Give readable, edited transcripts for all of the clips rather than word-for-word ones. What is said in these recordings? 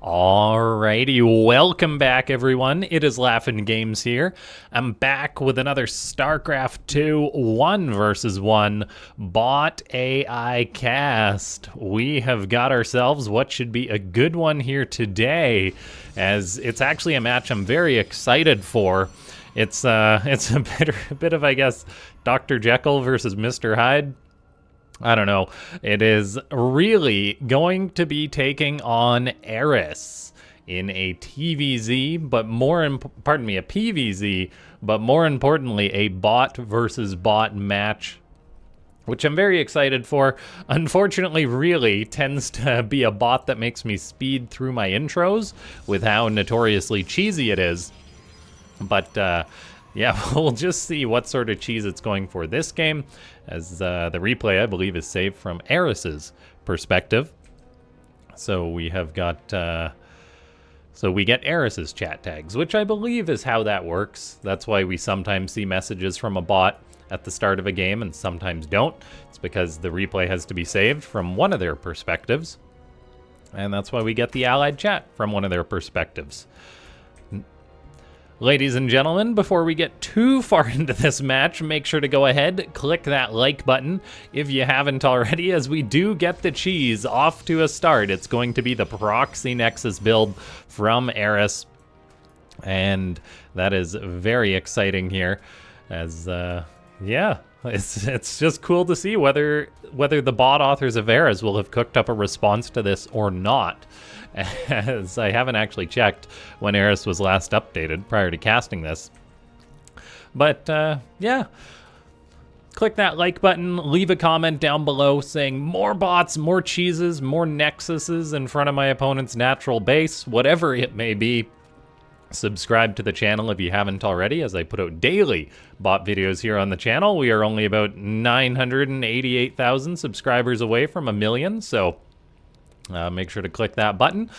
Alrighty, welcome back everyone. It is LaughNgamez here. I'm back with another Starcraft 2 1 versus 1 bot AI cast. We have got ourselves what should be a good one here today, as it's actually a match I'm very excited for. It's a bit of, I guess, Dr. Jekyll versus Mr. Hyde. I don't know. It is really going to be taking on Aerys in a TVZ, but a PVZ, but more importantly, a bot versus bot match, which I'm very excited for. Unfortunately, really tends to be a bot that makes me speed through my intros with how notoriously cheesy it is. But yeah, we'll just see what sort of cheese it's going for this game, as the replay, I believe, is saved from Aerys's perspective. So we have got, so we get Aerys's chat tags, which I believe is how that works. That's why we sometimes see messages from a bot at the start of a game and sometimes don't. It's because the replay has to be saved from one of their perspectives. And that's why we get the allied chat from one of their perspectives. Ladies and gentlemen, before we get too far into this match, make sure to go ahead, click that like button if you haven't already, as we do get the cheese off to a start. It's going to be the Proxy Nexus build from Aerys, and that is very exciting here, as, yeah, it's just cool to see whether the bot authors of Aerys will have cooked up a response to this or not, as I haven't actually checked when Aerys was last updated prior to casting this. But yeah, click that like button, leave a comment down below saying more bots, more cheeses, more nexuses in front of my opponent's natural base, whatever it may be. Subscribe to the channel if you haven't already, as I put out daily bot videos here on the channel. We are only about 988,000 subscribers away from 1 million, so make sure to click that button.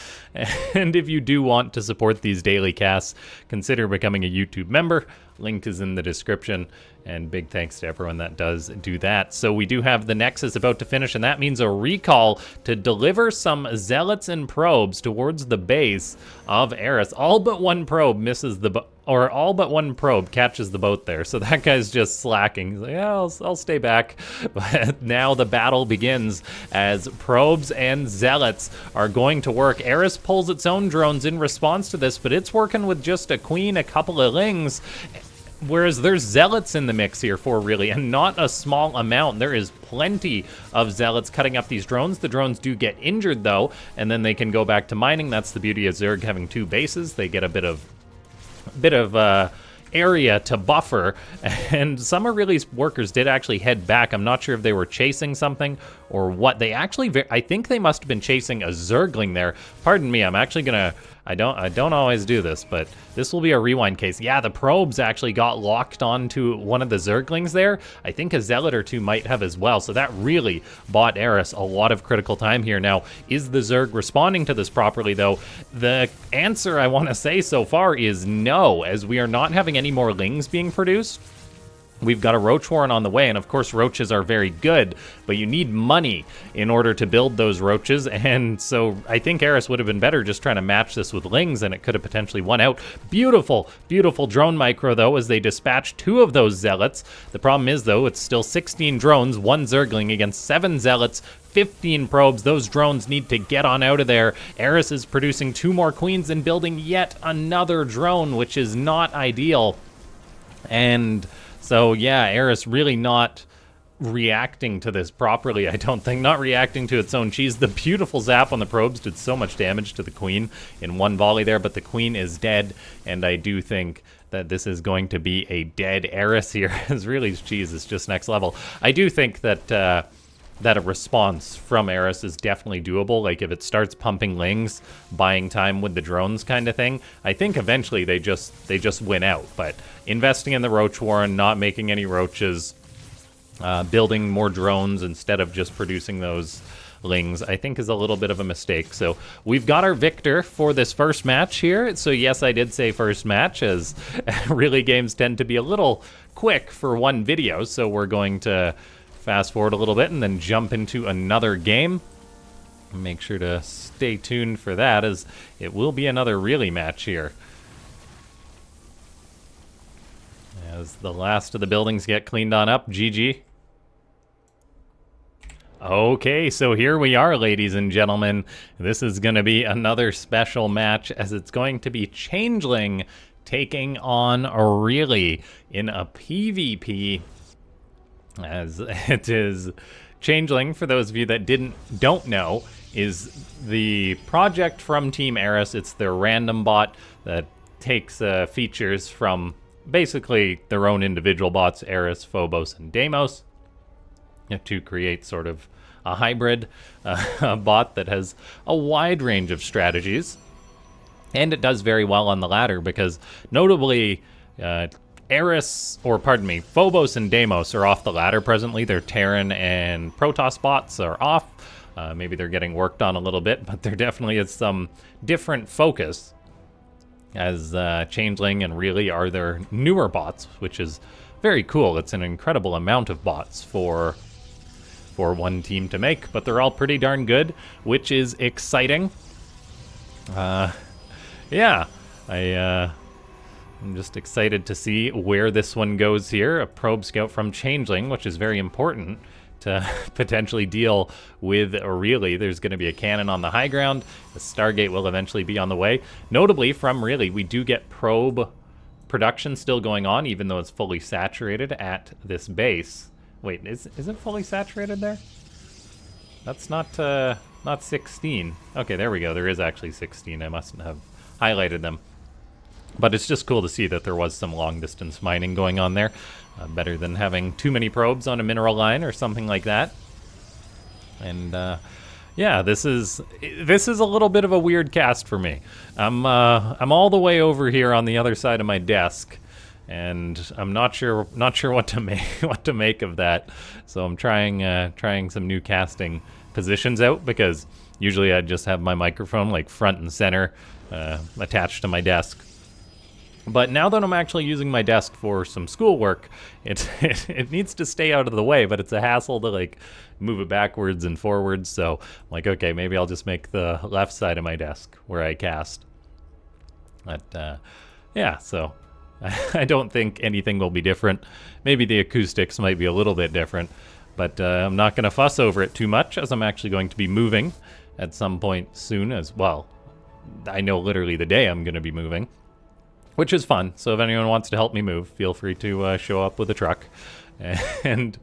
And if you do want to support these daily casts, consider becoming a YouTube member. Link is in the description, and big thanks to everyone that does do that. So we do have the Nexus about to finish, and that means a recall to deliver some zealots and probes towards the base of Aerys. All but one probe misses the or all but one probe catches the boat there. So that guy's just slacking. He's like, yeah, I'll stay back. But now the battle begins as probes and zealots are going to work. Aerys pulls its own drones in response to this, but it's working with just a queen, a couple of lings, whereas there's zealots in the mix here for really, and not a small amount. There is plenty of zealots cutting up these drones. The drones do get injured though, and then they can go back to mining. That's the beauty of Zerg having two bases. They get a bit of area to buffer, and some Aurelius workers did actually head back. I'm not sure if they were chasing something or what. They actually, I think they must have been chasing a Zergling there. Pardon me, I'm actually gonna, I don't always do this, but this will be a rewind case. Yeah, the probes actually got locked onto one of the Zerglings there. I think a zealot or two might have as well, so that really bought Aerys a lot of critical time here. Now, is the Zerg responding to this properly, though? The answer I want to say so far is no, as we are not having any more lings being produced. We've got a Roach Warren on the way, and of course roaches are very good, but you need money in order to build those roaches, and so I think Aerys would have been better just trying to match this with lings, and it could have potentially won out. Beautiful, beautiful drone micro, though, as they dispatch 2 of those zealots. The problem is, though, it's still 16 drones, 1 Zergling against 7 zealots, 15 probes. Those drones need to get on out of there. Aerys is producing 2 more queens and building yet another drone, which is not ideal. And so, yeah, Aerys really not reacting to this properly, I don't think. Not reacting to its own cheese. The beautiful zap on the probes did so much damage to the queen in one volley there, but the queen is dead, and I do think that this is going to be a dead Aerys here, as really cheese is just next level. I do think that that a response from Aerys is definitely doable. Like, if it starts pumping lings, buying time with the drones kind of thing, I think eventually they just win out. But investing in the Roach Warren, not making any roaches, building more drones instead of just producing those lings, I think is a little bit of a mistake. So we've got our victor for this first match here. So yes, I did say first match, as really games tend to be a little quick for one video. So we're going to fast forward a little bit and then jump into another game. Make sure to stay tuned for that, as it will be another really match here. As the last of the buildings get cleaned on up, GG. Okay, so here we are, ladies and gentlemen. This is going to be another special match, as it's going to be Changeling taking on Really in a PvP. As it is, Changeling, for those of you that don't know, is the project from Team Aerys. It's their random bot that takes features from basically their own individual bots, Aerys, Phobos, and Deimos, to create sort of a hybrid bot that has a wide range of strategies. And it does very well on the latter because, notably, Aerys, or pardon me, Phobos and Deimos are off the ladder presently. Their Terran and Protoss bots are off. Maybe they're getting worked on a little bit, but there definitely is some different focus, as Changeling and Really are their newer bots, which is very cool. It's an incredible amount of bots for one team to make, but they're all pretty darn good, which is exciting. Yeah, I'm just excited to see where this one goes here. A probe scout from Changeling, which is very important to potentially deal with Really. There's going to be a cannon on the high ground. The Stargate will eventually be on the way. Notably, from Really, we do get probe production still going on, even though it's fully saturated at this base. Wait, is it fully saturated there? That's not 16. Okay, there we go. There is actually 16. I mustn't have highlighted them. But it's just cool to see that there was some long-distance mining going on there. Better than having too many probes on a mineral line or something like that. And yeah, this is a little bit of a weird cast for me. I'm all the way over here on the other side of my desk, and I'm not sure what to make of that. So I'm trying some new casting positions out, because usually I just have my microphone like front and center attached to my desk. But now that I'm actually using my desk for some schoolwork, it needs to stay out of the way, but it's a hassle to like move it backwards and forwards. So I'm like, okay, maybe I'll just make the left side of my desk where I cast. But yeah, so I don't think anything will be different. Maybe the acoustics might be a little bit different, but I'm not going to fuss over it too much, as I'm actually going to be moving at some point soon as well. I know literally the day I'm going to be moving, which is fun. So if anyone wants to help me move, feel free to show up with a truck. And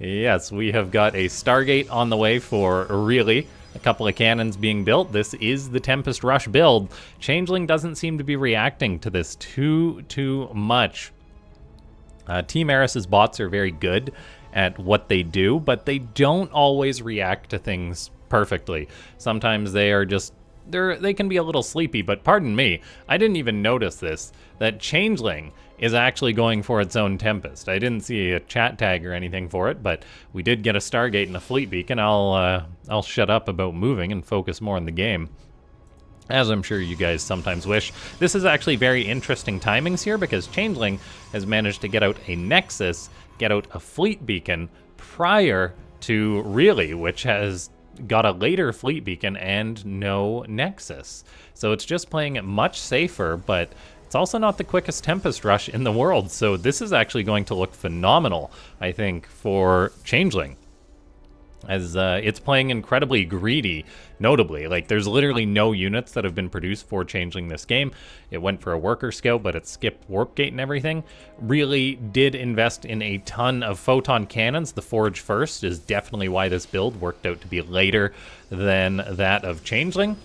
yes, we have got a Stargate on the way for Really. A couple of cannons being built. This is the Tempest Rush build. Changeling doesn't seem to be reacting to this too much. Team Aerys' bots are very good at what they do, but they don't always react to things perfectly. Sometimes they are just they can be a little sleepy, but pardon me, I didn't even notice this, that Changeling is actually going for its own Tempest. I didn't see a chat tag or anything for it, but we did get a Stargate and a Fleet Beacon. I'll shut up about moving and focus more on the game, as I'm sure you guys sometimes wish. This is actually very interesting timings here, because Changeling has managed to get out a Nexus, get out a Fleet Beacon prior to Really, which has got a later Fleet Beacon and no Nexus. So it's just playing it much safer, but it's also not the quickest Tempest Rush in the world. So this is actually going to look phenomenal, I think, for Changeling, as it's playing incredibly greedy, notably. Like, there's literally no units that have been produced for Changeling this game. It went for a worker scout, but it skipped warp gate and everything. Really did invest in a ton of photon cannons. The Forge First is definitely why this build worked out to be later than that of Changeling.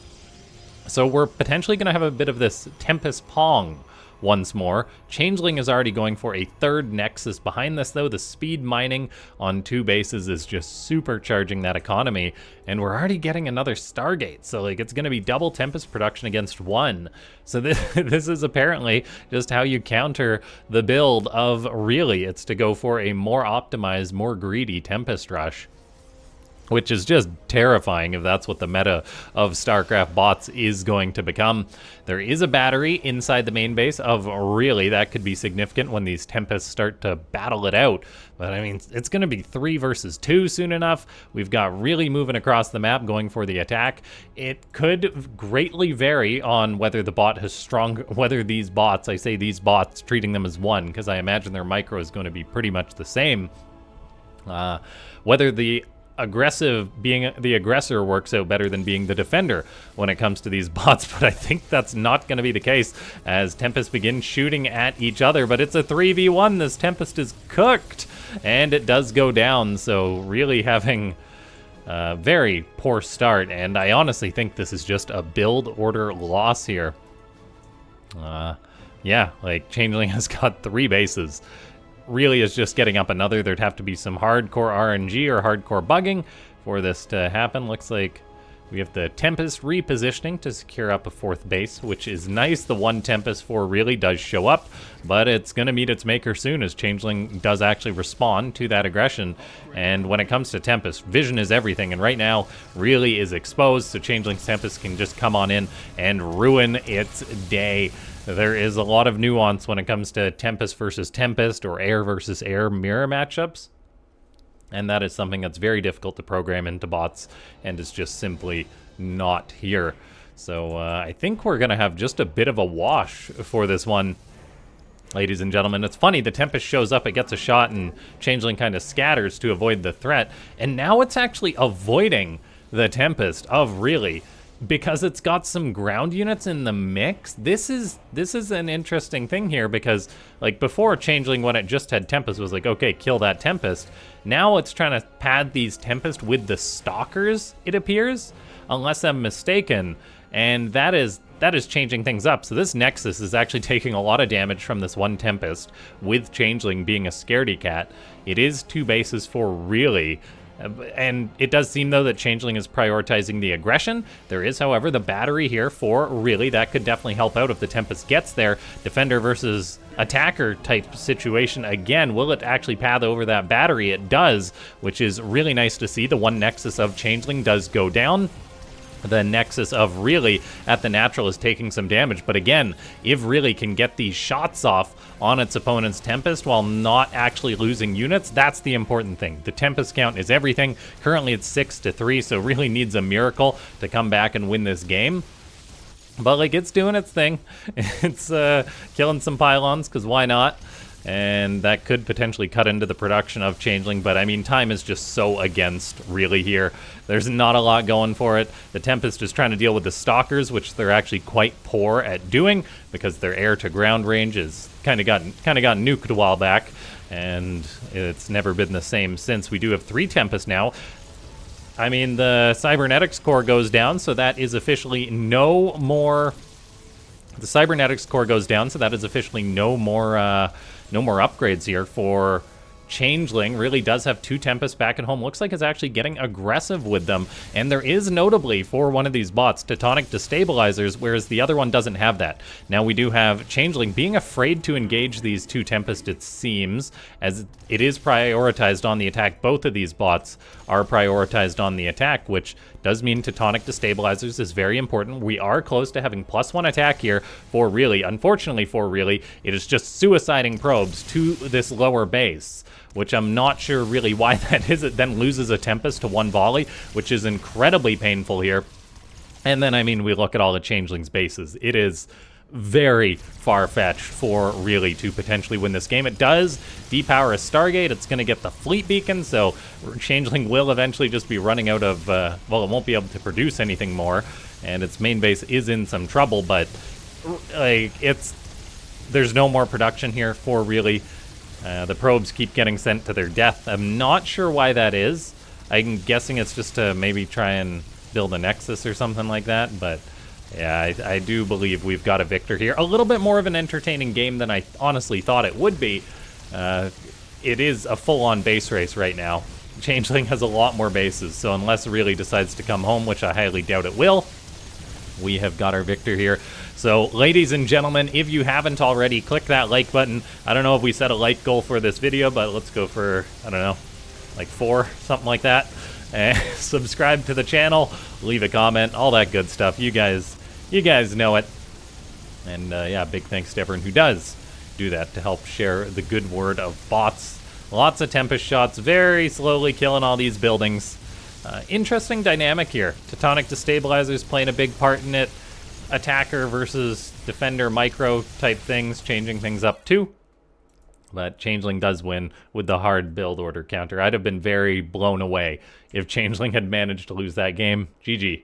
So we're potentially going to have a bit of this Tempest Pong once more. Changeling is already going for a third Nexus behind this, though. The speed mining on 2 bases is just supercharging that economy, and we're already getting another Stargate. So like, it's going to be double Tempest production against 1. So this is apparently just how you counter the build of Really. It's to go for a more optimized, more greedy Tempest Rush. which is just terrifying if that's what the meta of Starcraft bots is going to become. There is a battery inside the main base of really, that could be significant when these Tempests start to battle it out. But I mean, it's going to be 3 versus 2 soon enough. We've got really moving across the map going for the attack. It could greatly vary on whether the bot has whether these bots, I say these bots, treating them as one, because I imagine their micro is going to be pretty much the same. Whether being the aggressor works out better than being the defender when it comes to these bots, but I think that's not going to be the case as Tempests begin shooting at each other. But it's a 3v1. This Tempest is cooked, and it does go down, so really having a very poor start, and I honestly think this is just a build order loss here. Yeah, like Changeling has got 3 bases. Really is just getting up another. There'd have to be some hardcore RNG or hardcore bugging for this to happen. Looks like we have the Tempest repositioning to secure up a 4th base, which is nice. The 1 Tempest 4 really does show up, but it's going to meet its maker soon as Changeling does actually respond to that aggression. And when it comes to Tempest, vision is everything, and right now really is exposed, so Changeling's Tempest can just come on in and ruin its day. There is a lot of nuance when it comes to Tempest versus Tempest or Air versus Air mirror matchups. And that is something that's very difficult to program into bots and is just simply not here. So I think we're going to have just a bit of a wash for this one, ladies and gentlemen. It's funny, the Tempest shows up, it gets a shot, and Changeling kind of scatters to avoid the threat. And now it's actually avoiding the Tempest of really, because it's got some ground units in the mix. This is an interesting thing here, because like before, Changeling, when it just had Tempest, was like, okay, kill that Tempest. Now it's trying to pad these Tempest with the Stalkers, it appears, unless I'm mistaken, and that is changing things up. So this Nexus is actually taking a lot of damage from this 1 Tempest, with Changeling being a scaredy cat. It is 2 bases for really. And it does seem, though, that Changeling is prioritizing the aggression. There is, however, the battery here for really. That could definitely help out if the Tempest gets there. Defender versus attacker type situation. Again, will it actually path over that battery? It does, which is really nice to see. The 1 Nexus of Changeling does go down. The Nexus of really at the natural is taking some damage, but again, if really can get these shots off on its opponent's Tempest while not actually losing units, that's the important thing. The Tempest count is everything. Currently it's 6-3, so really needs a miracle to come back and win this game. But like, it's doing its thing. It's killing some pylons, because why not? And that could potentially cut into the production of Changeling, but I mean, time is just so against really here. There's not a lot going for it. The Tempest is trying to deal with the Stalkers, which they're actually quite poor at doing, because their air to ground range is kind of got nuked a while back, and it's never been the same since. We do have 3 Tempests now. I mean, the Cybernetics core goes down, so that is officially no more. The Cybernetics core goes down, so that is officially no more upgrades here for Changeling. Really does have 2 Tempests back at home. Looks like it's actually getting aggressive with them. And there is notably, for one of these bots, Teutonic Destabilizers, whereas the other one doesn't have that. Now we do have Changeling being afraid to engage these 2 Tempests, it seems, as it is prioritized on the attack. Both of these bots are prioritized on the attack, which does mean Teutonic Destabilizers is very important. We are close to having +1 attack here for really. Unfortunately for really, it is just suiciding probes to this lower base, which I'm not sure really why that is. It then loses a Tempest to 1 volley, which is incredibly painful here. And then, I mean, we look at all the Changeling's bases. It is very far-fetched for really to potentially win this game. It does depower a Stargate. It's going to get the fleet beacon, so Changeling will eventually just be running out of, well, it won't be able to produce anything more, and its main base is in some trouble, but like, there's no more production here for really. The probes keep getting sent to their death. I'm not sure why that is. I'm guessing it's just to maybe try and build a Nexus or something like that, but yeah, I do believe we've got a victor here. A little bit more of an entertaining game than I honestly thought it would be. It is a full-on base race right now. Changeling has a lot more bases, so unless it really decides to come home, which I highly doubt it will, we have got our victor here. So, ladies and gentlemen, if you haven't already, click that like button. I don't know if we set a like goal for this video, but let's go for, I don't know, like 4, something like that. and subscribe to the channel, leave a comment, all that good stuff. You guys know it. And yeah, big thanks to everyone who does do that to help share the good word of bots. Lots of Tempest shots, very slowly killing all these buildings. Interesting dynamic here. Tectonic Destabilizers playing a big part in it. Attacker versus defender micro type things, changing things up too. But Changeling does win with the hard build order counter. I'd have been very blown away if Changeling had managed to lose that game. GG.